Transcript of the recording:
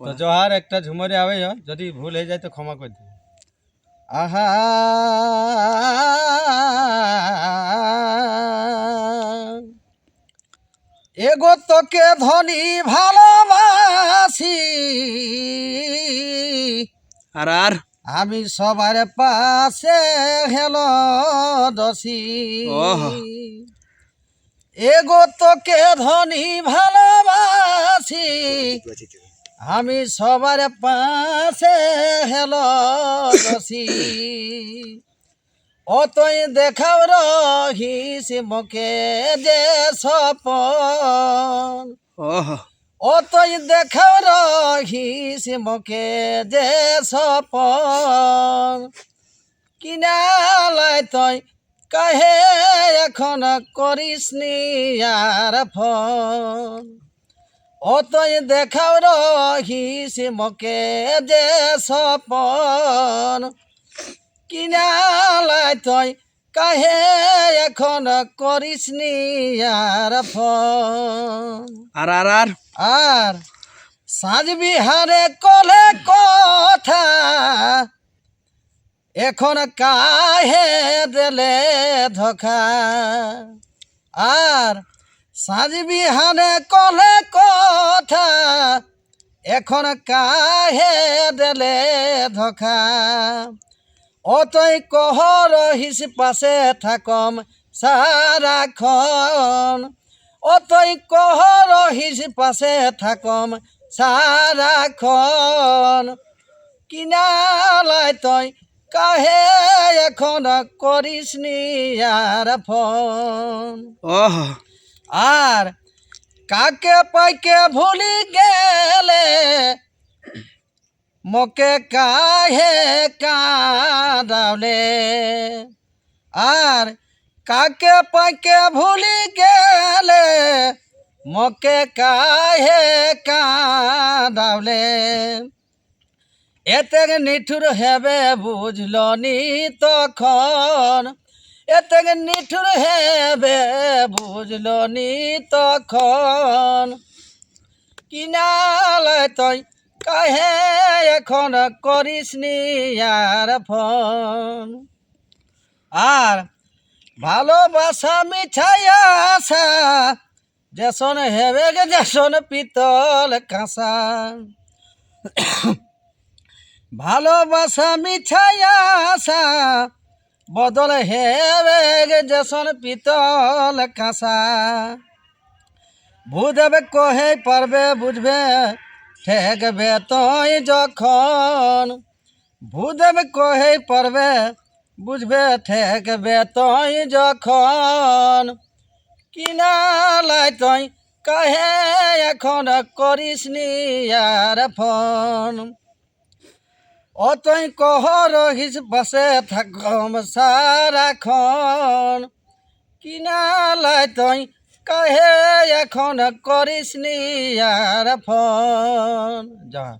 তো জোহার একটা ঝুমরে আবে যদি ভুল হয়ে যায় তো ক্ষমা করে দিবে। আহা এগো তোকে ধনী ভালোবাসি আর আর আমি সবার পাশে হেলো দসি ওহো এগো তোকে ধনী ভালোবাসি আমি সবার পাশে হেলো দসি অতই দেখাও রহিস মুখে যে সপন ওহো অতই দেখাও রহিস মুখে যে সপন কিনালাই তই কাহে এখন করিস নি আর ফোন অতই দেখাও রহিস মুখে যে সপন কিনালাই তই কাহে এখন করিস নি আর ফোন আর আর আর আর সাজ বিহারে কলে কথা এখন কাহে দিলে ধোকা আর সাজ বিহারে কলে কথা এখন কাহে দিলে ধোকা অতই কহ রহিস পাশে থাকম সারাক্ষণ অতই কহ রহিস পাশে থাকম সারাক্ষণ কিনালাই তই কাহে এখন করিস নি আর ফোন ওহো আর কাকে পাইকে ভুলি গেলে মোকে কাহে কাঁদালে আর কাকে পাইকে ভুলি গেলে মোকে কাহে কাঁদালে এতে নিঠুর হেবে বুঝল নি তখন এতে নিঠুর হেবে বুঝল নি তখন কিনালে তই কাহে এখন করিস নি আর ফোন আর ভালোবাসা মিঠাই আশা যেসন হেবে গে যেসন পিতল কাঁসা ভালোবাসা মিঠাই আশা বদল হেবে গে যেসন পিতল কাঁসা বুঝবে কহে পারবে বুঝবে ঠেকবে তুই যখন বুঝবে কহে পারবে বুঝবে ঠেকবে তুই যখন কিনালাই তুই কাহে এখন করিস নি আর ফোন অতই কহ রহিস পাশে থাকম সারাক্ষণ কিনালাই তুই কাহে এখন করিস নি আর ফোন। জয়